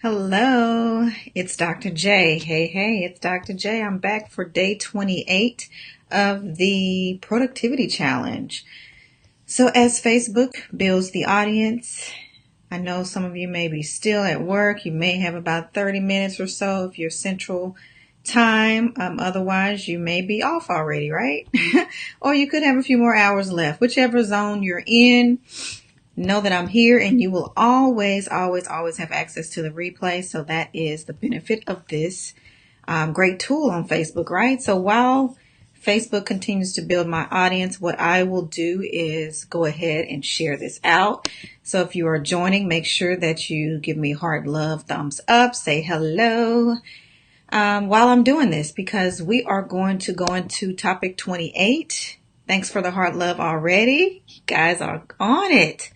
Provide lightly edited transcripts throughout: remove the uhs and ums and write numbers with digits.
Hello, it's Dr. J. Hey, it's Dr. J. I'm back for day 28 of the productivity challenge. So as Facebook builds the audience, I know some of you may be still at work. You may have about 30 minutes or so if you're central time. Otherwise, you may be off already, right? Or you could have a few more hours left. Whichever zone you're in, know that I'm here and you will always have access to the replay. So that is the benefit of this great tool on Facebook, right? So while Facebook continues to build my audience, what I will do is go ahead and share this out. So if you are joining, make sure that you give me heart, love, thumbs up, say hello while I'm doing this, because we are going to go into topic 28. Thanks for the heart, love already. You guys are on it.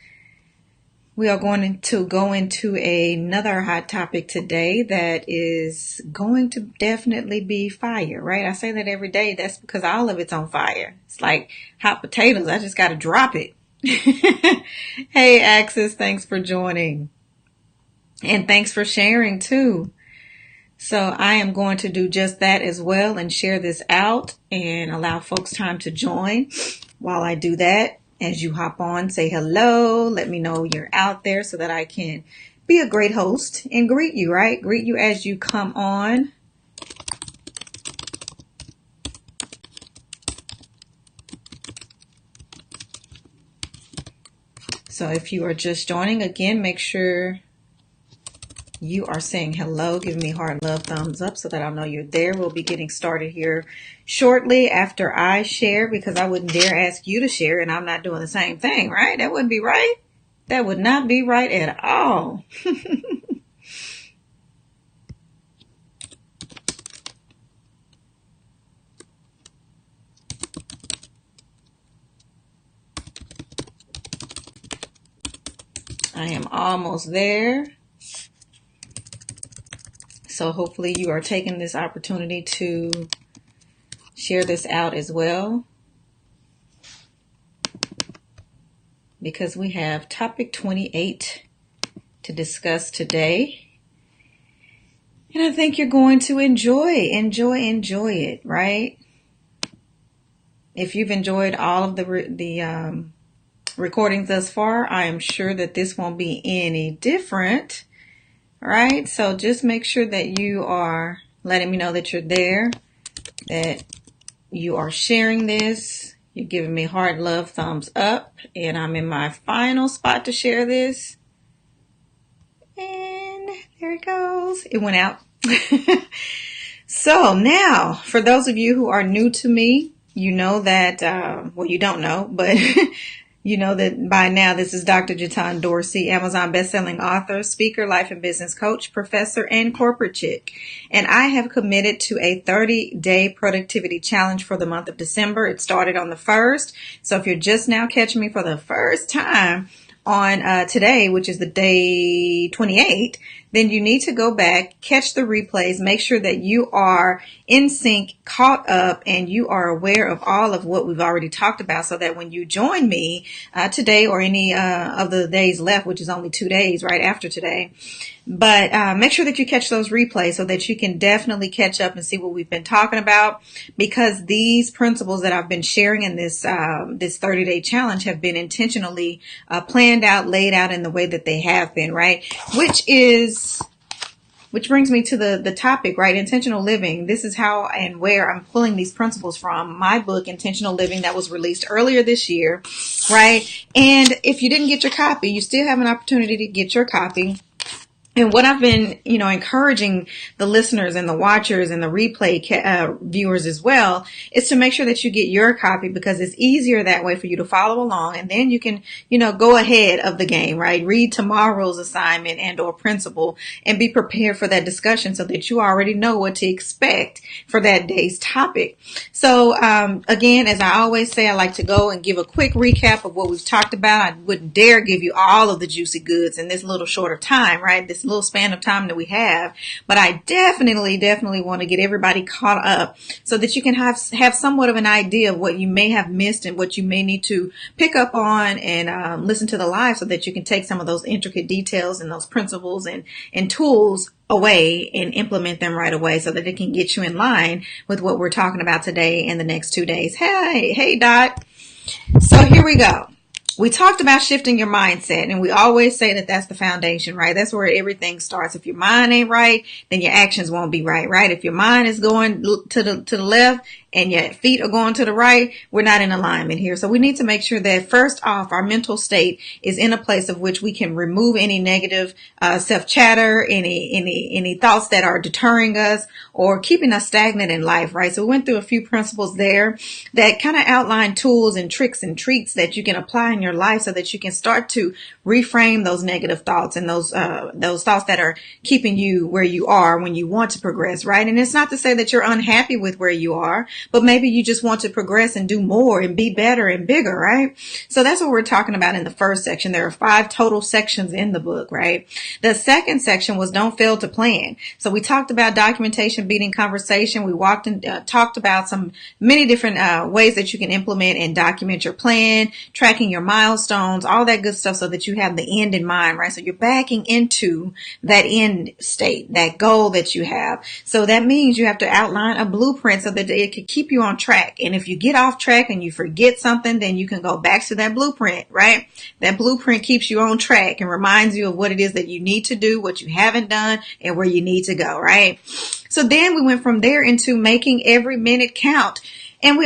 We are going to go into another hot topic today that is going to definitely be fire, right? I say that every day. That's because all of it's on fire. It's like hot potatoes. I just got to drop it. Hey, Axis, thanks for joining. And thanks for sharing too. So I am going to do just that as well and share this out and allow folks time to join. While I do that, as you hop on, say hello, let me know you're out there so that I can be a great host and greet you, right? Greet you as you come on. So if you are just joining, again, make sure you are saying hello. Give me heart, love, thumbs up so that I'll know you're there. We'll be getting started here shortly after I share, because I wouldn't dare ask you to share and I'm not doing the same thing, right? That wouldn't be right. That would not be right at all. I am almost there. So hopefully you are taking this opportunity to share this out as well, because we have topic 28 to discuss today. And I think you're going to enjoy it, right? If you've enjoyed all of the recordings thus far, I am sure that this won't be any different. Right? So just make sure that you are letting me know that you're there, that you are sharing this. You're giving me heart, love, thumbs up. And I'm in my final spot to share this. And there it goes. It went out. So now, for those of you who are new to me, you know that, well, you don't know, but you know that by now this is Dr. Jatun Dorsey, Amazon bestselling author, speaker, life and business coach, professor, and corporate chick. And I have committed to a 30-day productivity challenge for the month of December. It started on the 1st. So if you're just now catching me for the first time on today, which is the day 28, then you need to go back, catch the replays, make sure that you are in sync, caught up, and you are aware of all of what we've already talked about, so that when you join me today or any of the days left, which is only 2 days right after today, but make sure that you catch those replays so that you can definitely catch up and see what we've been talking about, because these principles that I've been sharing in this 30-day challenge have been intentionally planned out, laid out in the way that they have been, right? Which brings me to the topic, right? Intentional living. This is how and where I'm pulling these principles from. My book, Intentional Living, that was released earlier this year, right? And if you didn't get your copy, you still have an opportunity to get your copy. And what I've been, encouraging the listeners and the watchers and the replay viewers as well is to make sure that you get your copy, because it's easier that way for you to follow along. And then you can, go ahead of the game, right? Read tomorrow's assignment and or principle and be prepared for that discussion so that you already know what to expect for that day's topic. So, again, as I always say, I like to go and give a quick recap of what we've talked about. I wouldn't dare give you all of the juicy goods in this little shorter time, right? This this little span of time that we have. But I definitely want to get everybody caught up so that you can have somewhat of an idea of what you may have missed and what you may need to pick up on and listen to the live so that you can take some of those intricate details and those principles and tools away and implement them right away so that it can get you in line with what we're talking about today and the next 2 days. Hey, Dot. So here we go. We talked about shifting your mindset, and we always say that that's the foundation, right? That's where everything starts. If your mind ain't right, then your actions won't be right, right? If your mind is going to the left and your feet are going to the right, we're not in alignment here. So we need to make sure that first off, our mental state is in a place of which we can remove any negative self-chatter, any thoughts that are deterring us or keeping us stagnant in life, right? So we went through a few principles there that kind of outline tools and tricks and treats that you can apply in your life so that you can start to reframe those negative thoughts and those thoughts that are keeping you where you are when you want to progress, right? And it's not to say that you're unhappy with where you are, but maybe you just want to progress and do more and be better and bigger, right? So that's what we're talking about in the first section. There are 5 total sections in the book, right? The second section was don't fail to plan. So we talked about documentation beating conversation. We walked and talked about many different ways that you can implement and document your plan, tracking your milestones, all that good stuff so that you have the end in mind, right? So you're backing into that end state, that goal that you have. So that means you have to outline a blueprint so that it can keep you on track. And if you get off track and you forget something, then you can go back to that blueprint, right? That blueprint keeps you on track and reminds you of what it is that you need to do, what you haven't done, and where you need to go, right? So then we went from there into making every minute count. And we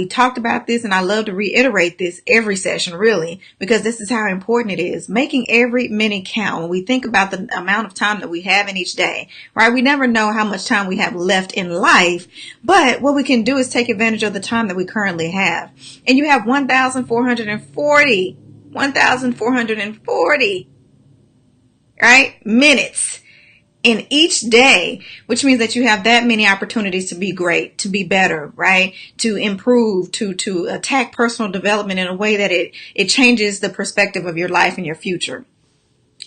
talked about this, and I love to reiterate this every session, really, because this is how important it is. Making every minute count. When we think about the amount of time that we have in each day, right? We never know how much time we have left in life, but what we can do is take advantage of the time that we currently have. And you have 1,440, right? Minutes in each day, which means that you have that many opportunities to be great, to be better, right? To improve, to attack personal development in a way that it changes the perspective of your life and your future.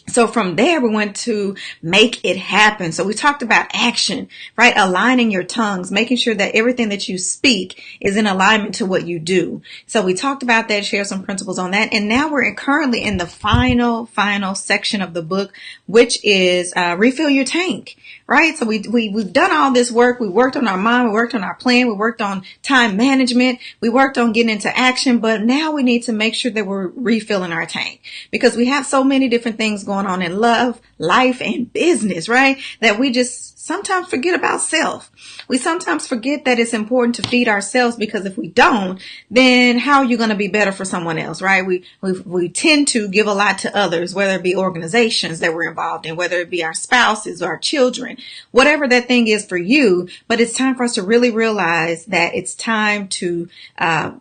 So from there, we went to make it happen. So we talked about action, right? Aligning your tongues, making sure that everything that you speak is in alignment to what you do. So we talked about that, share some principles on that. And now we're currently in the final section of the book, which is refill your tank, right? So we've done all this work. We worked on our mind. We worked on our plan. We worked on time management. We worked on getting into action. But now we need to make sure that we're refilling our tank because we have so many different things going on in love, life, and business, right? That we just sometimes forget about self. We sometimes forget that it's important to feed ourselves because if we don't, then how are you going to be better for someone else, right? We tend to give a lot to others, whether it be organizations that we're involved in, whether it be our spouses or our children, whatever that thing is for you. But it's time for us to really realize that it's time to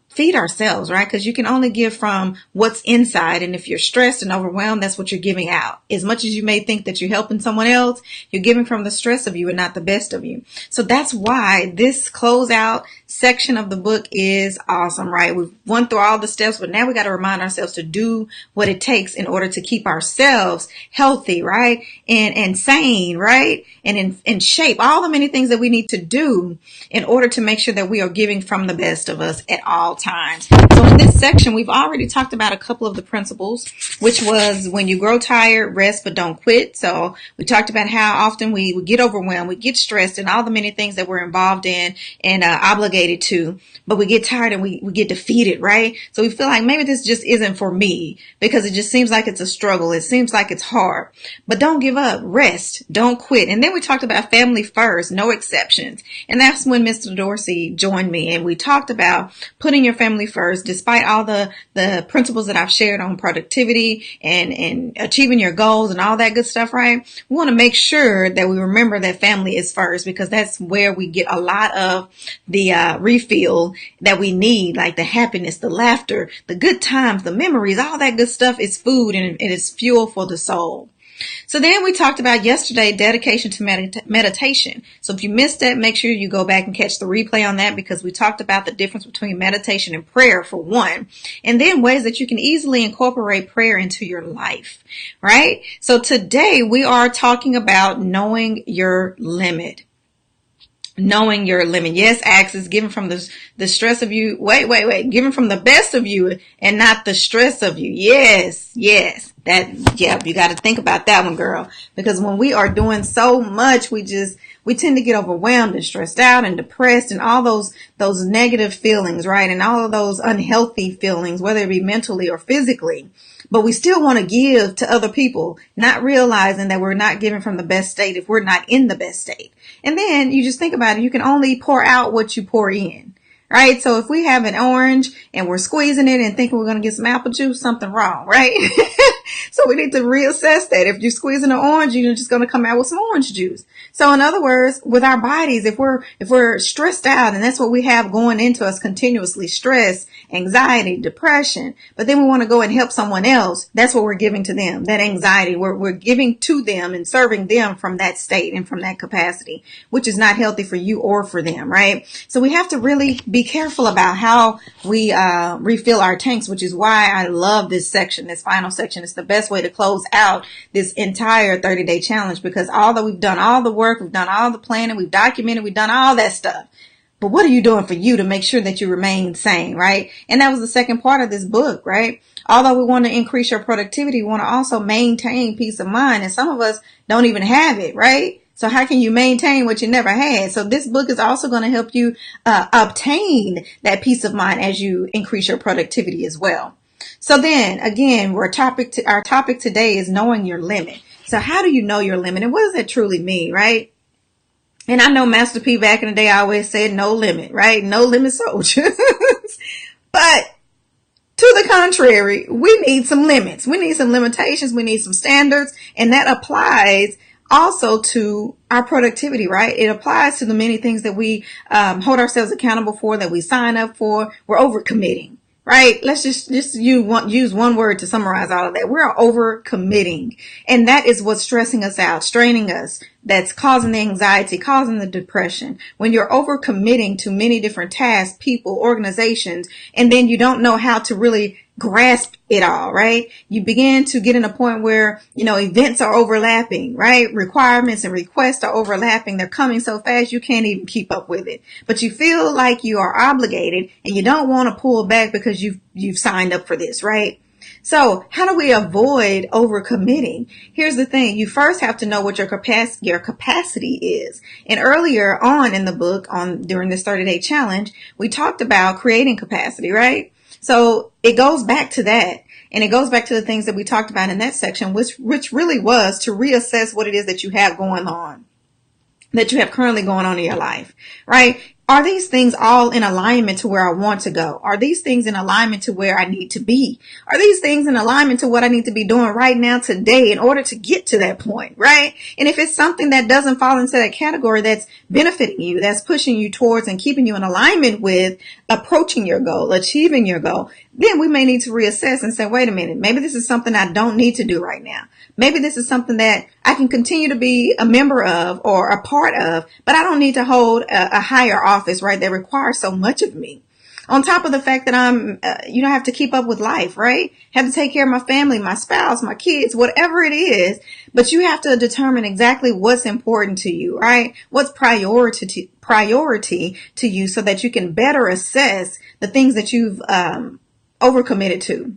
feed ourselves, right? Because you can only give from what's inside. And if you're stressed and overwhelmed, that's what you're giving out. As much as you may think that you're helping someone else, you're giving from the stress of you and not the best of you. So that's why this closeout section of the book is awesome, right? We've went through all the steps, but now we got to remind ourselves to do what it takes in order to keep ourselves healthy, right? And sane, right? And in shape, all the many things that we need to do in order to make sure that we are giving from the best of us at all times. So in this section, we've already talked about a couple of the principles, which was when you grow tired, rest, but don't quit. So we talked about how often we get overwhelmed, we get stressed and all the many things that we're involved in and obligated to, but we get tired and we get defeated, right? So we feel like maybe this just isn't for me because it just seems like it's a struggle. It seems like it's hard, but don't give up, rest, don't quit. And then we talked about family first, no exceptions. And that's when Mr. Dorsey joined me and we talked about putting your family first, despite all the principles that I've shared on productivity and achieving your goals and all that good stuff, right? We want to make sure that we remember that family is first because that's where we get a lot of the refill that we need, like the happiness, the laughter, the good times, the memories, all that good stuff is food and it is fuel for the soul. So then we talked about yesterday dedication to meditation. So if you missed that, make sure you go back and catch the replay on that, because we talked about the difference between meditation and prayer for one, and then ways that you can easily incorporate prayer into your life, right? So today we are talking about knowing your limit. Knowing your limit. Yes, Acts is given from the stress of you. Wait. Given from the best of you and not the stress of you. Yes. You got to think about that one, girl. Because when we are doing so much, we tend to get overwhelmed and stressed out and depressed and all those negative feelings, right? And all of those unhealthy feelings, whether it be mentally or physically. But we still want to give to other people, not realizing that we're not giving from the best state if we're not in the best state. And then you just think about it. You can only pour out what you pour in, right? So if we have an orange and we're squeezing it and thinking we're going to get some apple juice, something wrong, right? So we need to reassess that. If you're squeezing an orange, you're just going to come out with some orange juice. So in other words, with our bodies, if we're stressed out, and that's what we have going into us continuously, stress, anxiety, depression, but then we want to go and help someone else, that's what we're giving to them, that anxiety. We're giving to them and serving them from that state and from that capacity, which is not healthy for you or for them, right? So we have to really be careful about how we refill our tanks, which is why I love this section, this final section. It's the best way to close out this entire 30-day challenge, because although we've done all the work, we've done all the planning, we've documented, we've done all that stuff. But what are you doing for you to make sure that you remain sane, right? And that was the second part of this book, right? Although we want to increase your productivity, we want to also maintain peace of mind. And some of us don't even have it, right? So how can you maintain what you never had? So this book is also going to help you obtain that peace of mind as you increase your productivity as well. So then again, our topic today is knowing your limit. So how do you know your limit, and what does that truly mean, right? And I know Master P back in the day always said no limit, right? No limit soldiers. But to the contrary, we need some limits. We need some limitations. We need some standards. And that applies also to our productivity, right? It applies to the many things that we hold ourselves accountable for, that we sign up for. We're overcommitting. Right? Let's just use one word to summarize all of that. We're overcommitting. And that is what's stressing us out, straining us. That's causing the anxiety, causing the depression. When you're overcommitting to many different tasks, people, organizations, and then you don't know how to really grasp it all, right? You begin to get in a point where, events are overlapping, right? Requirements and requests are overlapping. They're coming so fast you can't even keep up with it. But you feel like you are obligated and you don't want to pull back because you've signed up for this, right? So how do we avoid overcommitting? Here's the thing. You first have to know what your capacity is. And earlier on in the book, during this 30-day challenge, we talked about creating capacity, right? So it goes back to that. And it goes back to the things that we talked about in that section, which really was to reassess what it is that you have going on, that you have currently going on in your life, right? Are these things all in alignment to where I want to go? Are these things in alignment to where I need to be? Are these things in alignment to what I need to be doing right now today in order to get to that point, right? And if it's something that doesn't fall into that category that's benefiting you, that's pushing you towards and keeping you in alignment with approaching your goal, achieving your goal, then we may need to reassess and say, wait a minute, maybe this is something I don't need to do right now. Maybe this is something that I can continue to be a member of or a part of, but I don't need to hold a higher office, right, that requires so much of me. On top of the fact that I'm, have to keep up with life, right? Have to take care of my family, my spouse, my kids, whatever it is. But you have to determine exactly what's important to you, right? What's priority to you so that you can better assess the things that you've overcommitted to.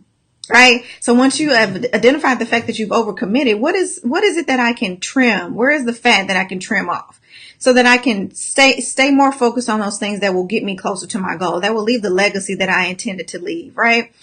Right. So once you have identified the fact that you've overcommitted, what is it that I can trim? Where is the fat that I can trim off so that I can stay more focused on those things that will get me closer to my goal, that will leave the legacy that I intended to leave. Right.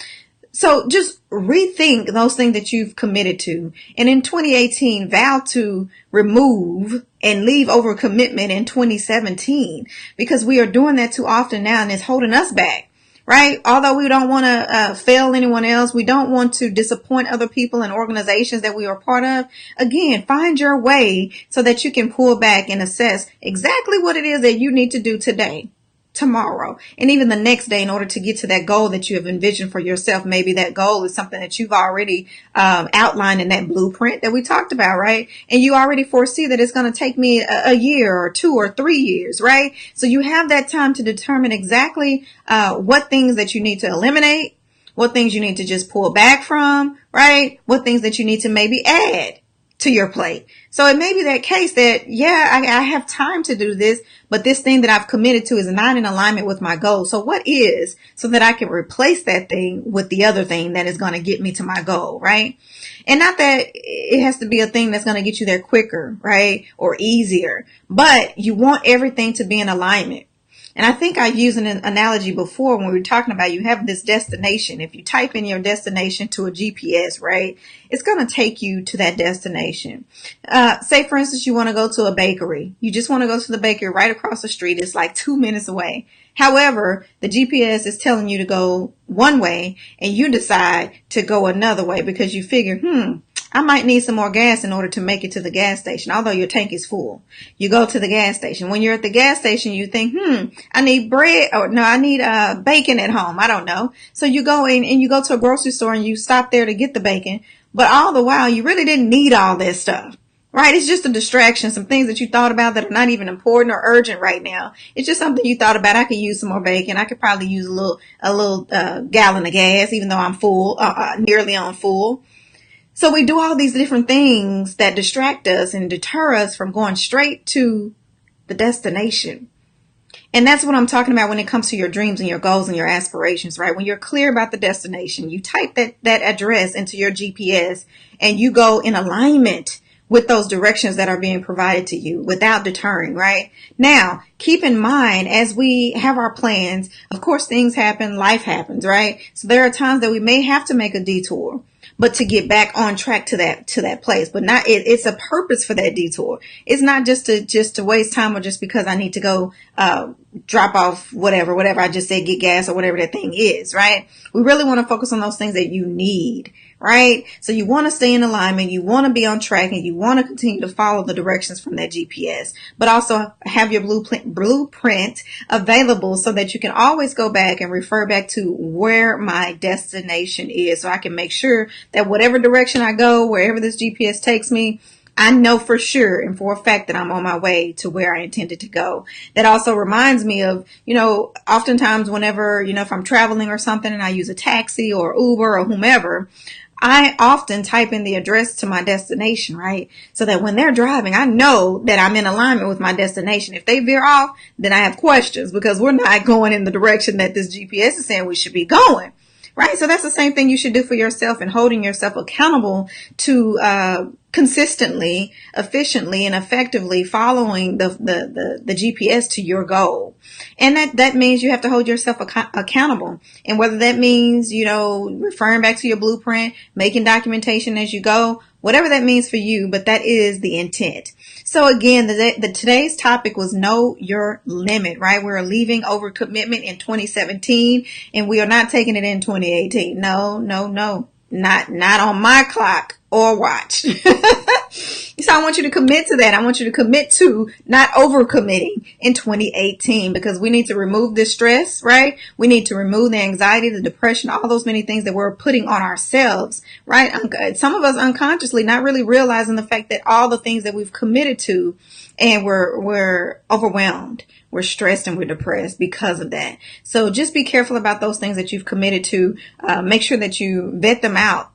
So just rethink those things that you've committed to. And in 2018, vow to remove and leave overcommitment in 2017, because we are doing that too often now and it's holding us back. Right? Although we don't want to fail anyone else, we don't want to disappoint other people and organizations that we are part of. Again, find your way so that you can pull back and assess exactly what it is that you need to do today. tomorrow, and even the next day in order to get to that goal that you have envisioned for yourself. Maybe that goal is something that you've already outlined in that blueprint that we talked about, right? And you already foresee that it's going to take me a year or 2 or 3 years, right? So you have that time to determine exactly what things that you need to eliminate, what things you need to just pull back from, right? What things that you need to maybe add to your plate. So it may be that case that, yeah, I have time to do this, but this thing that I've committed to is not in alignment with my goal. So what is, so that I can replace that thing with the other thing that is going to get me to my goal, right? And not that it has to be a thing that's going to get you there quicker, right? Or easier, but you want everything to be in alignment. And I think I used an analogy before when we were talking about you have this destination. If you type in your destination to a GPS, right, it's going to take you to that destination. Say, for instance, you want to go to a bakery. You just want to go to the bakery right across the street. It's like 2 minutes away. However, the GPS is telling you to go one way and you decide to go another way because you figure, I might need some more gas in order to make it to the gas station, although your tank is full. You go to the gas station. When you're at the gas station, you think, I need bread, or no, I need bacon at home. I don't know. So you go in and you go to a grocery store and you stop there to get the bacon. But all the while, you really didn't need all this stuff, right? It's just a distraction, some things that you thought about that are not even important or urgent right now. It's just something you thought about. I could use some more bacon. I could probably use a little gallon of gas, even though I'm full, nearly on full. So we do all these different things that distract us and deter us from going straight to the destination. And that's what I'm talking about when it comes to your dreams and your goals and your aspirations, right? When you're clear about the destination, you type that address into your GPS and you go in alignment with those directions that are being provided to you without deterring, right? Now, keep in mind, as we have our plans, of course, things happen, life happens, right? So there are times that we may have to make a detour, but to get back on track to that place, but not, it's a purpose for that detour. It's not just to waste time or just because I need to go, drop off whatever I just said, get gas or whatever that thing is, right? We really want to focus on those things that you need, right? So you want to stay in alignment, you want to be on track, and you want to continue to follow the directions from that GPS, but also have your blueprint available so that you can always go back and refer back to where my destination is, so I can make sure that whatever direction I go, wherever this GPS takes me, I know for sure and for a fact that I'm on my way to where I intended to go. That also reminds me of, oftentimes whenever, if I'm traveling or something and I use a taxi or Uber or whomever, I often type in the address to my destination, right? So that when they're driving, I know that I'm in alignment with my destination. If they veer off, then I have questions because we're not going in the direction that this GPS is saying we should be going. Right. So that's the same thing you should do for yourself and holding yourself accountable to consistently, efficiently, and effectively following the GPS to your goal. And that means you have to hold yourself accountable. And whether that means, referring back to your blueprint, making documentation as you go, whatever that means for you, but that is the intent. So again, today's topic was know your limit, right? We're leaving overcommitment in 2017 and we are not taking it in 2018. No, not on my clock or watch. So I want you to commit to that. I want you to commit to not overcommitting in 2018 because we need to remove this stress, right? We need to remove the anxiety, the depression, all those many things that we're putting on ourselves, right? Some of us unconsciously not really realizing the fact that all the things that we've committed to and we're overwhelmed. We're stressed and we're depressed because of that. So just be careful about those things that you've committed to. Make sure that you vet them out.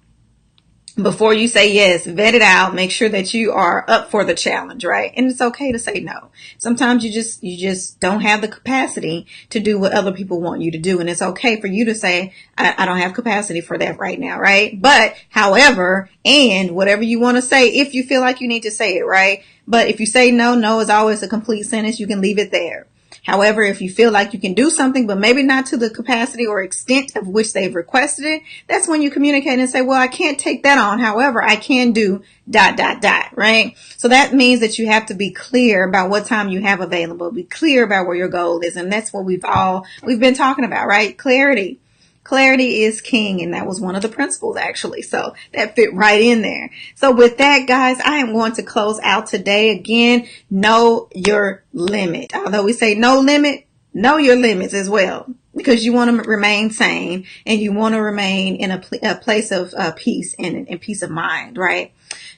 Before you say yes, vet it out. Make sure that you are up for the challenge, right? And it's okay to say no. Sometimes you just don't have the capacity to do what other people want you to do. And it's okay for you to say, I don't have capacity for that right now, right? But however, and whatever you want to say, if you feel like you need to say it, right? But if you say no is always a complete sentence. You can leave it there. However, if you feel like you can do something, but maybe not to the capacity or extent of which they've requested it, that's when you communicate and say, well, I can't take that on. However, I can do ... right? So that means that you have to be clear about what time you have available. Be clear about where your goal is. And that's what we've been talking about, right? Clarity. Clarity is king, and that was one of the principles actually. So that fit right in there. So with that, guys, I am going to close out today. Again, know your limit. Although we say no limit, know your limits as well, because you want to remain sane and you want to remain in a place of peace and peace of mind, right?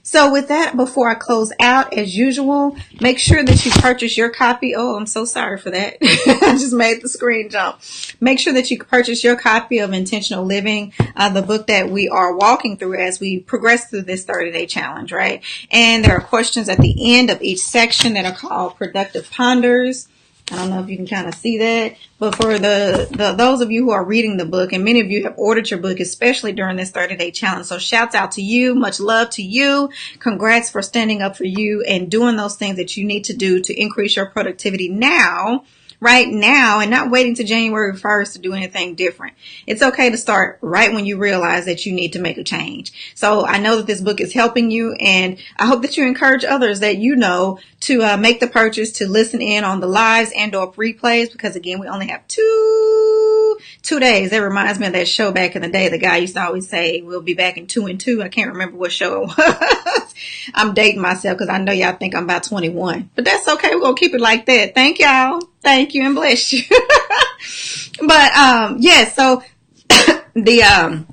So with that, before I close out, as usual, make sure that you purchase your copy. Oh, I'm so sorry for that. I just made the screen jump. Make sure that you purchase your copy of Intentional Living, the book that we are walking through as we progress through this 30-day challenge, right? And there are questions at the end of each section that are called Productive Ponders. I don't know if you can kind of see that, but for those of you who are reading the book, and many of you have ordered your book, especially during this 30-day challenge. So shouts out to you. Much love to you. Congrats for standing up for you and doing those things that you need to do to increase your productivity now, right now, and not waiting to January 1st to do anything different. It's okay to start right when you realize that you need to make a change. So I know that this book is helping you, and I hope that you encourage others that you know to make the purchase, to listen in on the lives and or replays, because again, we only have two days. That reminds me of that show back in the day. The guy used to always say, we'll be back in 2 and 2. I can't remember what show it was. I'm dating myself because I know y'all think I'm about 21, but that's okay. We're going to keep it like that. Thank y'all. Thank you and bless you. But, yes, so the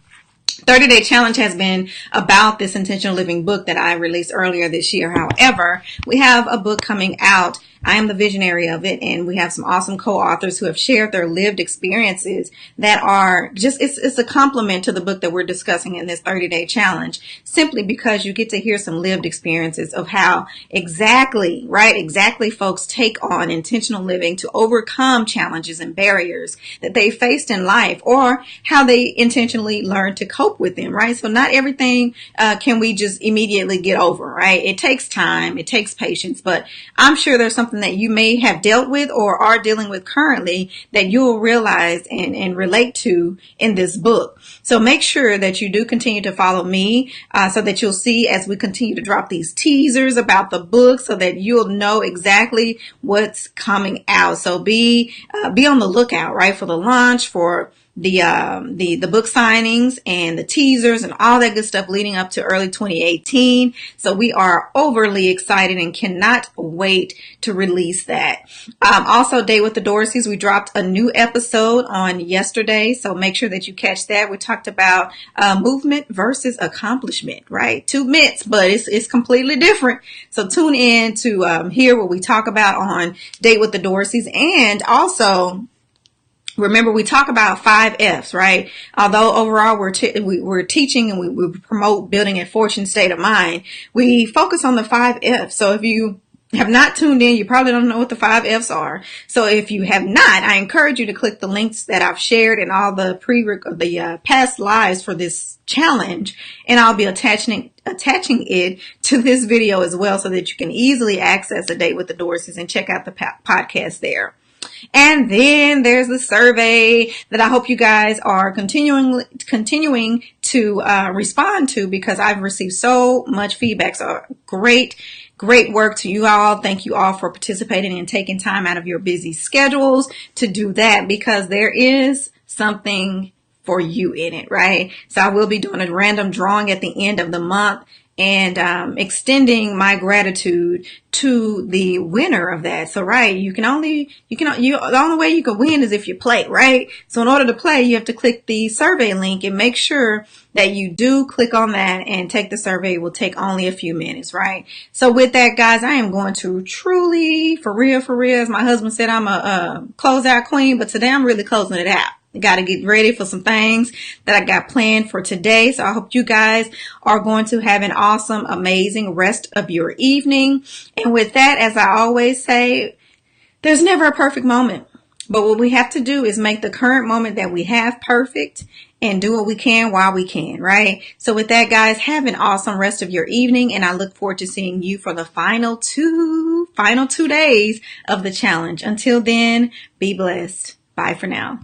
30-day challenge has been about this intentional living book that I released earlier this year. However, we have a book coming out. I am the visionary of it, and we have some awesome co-authors who have shared their lived experiences that are just, it's a complement to the book that we're discussing in this 30-day challenge, simply because you get to hear some lived experiences of how exactly folks take on intentional living to overcome challenges and barriers that they faced in life, or how they intentionally learn to cope with them, right? So not everything can we just immediately get over, right? It takes time, it takes patience, but I'm sure there's something that you may have dealt with or are dealing with currently that you'll realize and relate to in this book. So make sure that you do continue to follow me so that you'll see as we continue to drop these teasers about the book, so that you'll know exactly what's coming out. So be on the lookout, right, for the launch, for the book signings and the teasers and all that good stuff leading up to early 2018. So we are overly excited and cannot wait to release that. Also, Day with the Dorseys, we dropped a new episode on yesterday, so make sure that you catch that. We talked about movement versus accomplishment, right? Two myths, but it's completely different. So tune in to hear what we talk about on Date with the Dorseys. And also, remember, we talk about 5 F's, right? Although overall we're teaching and we promote building a fortunate state of mind, we focus on the 5 F's. So if you have not tuned in, you probably don't know what the 5 F's are. So if you have not, I encourage you to click the links that I've shared in all the past lives for this challenge, and I'll be attaching it to this video as well, so that you can easily access A Date with the Dorseys and check out the podcast there. And then there's the survey that I hope you guys are continuing to respond to, because I've received so much feedback. So great work to you all. Thank you all for participating and taking time out of your busy schedules to do that, because there is something for you in it, right? So I will be doing a random drawing at the end of the month, and extending my gratitude to the winner of that. So, right, the only way you can win is if you play, right? So in order to play, you have to click the survey link and make sure that you do click on that and take the survey. It will take only a few minutes, right? So with that, guys, I am going to truly, for real, as my husband said, I'm a closeout queen, but today I'm really closing it out. Got to get ready for some things that I got planned for today. So I hope you guys are going to have an awesome, amazing rest of your evening. And with that, as I always say, there's never a perfect moment. But what we have to do is make the current moment that we have perfect and do what we can while we can, right? So with that, guys, have an awesome rest of your evening. And I look forward to seeing you for the final two days of the challenge. Until then, be blessed. Bye for now.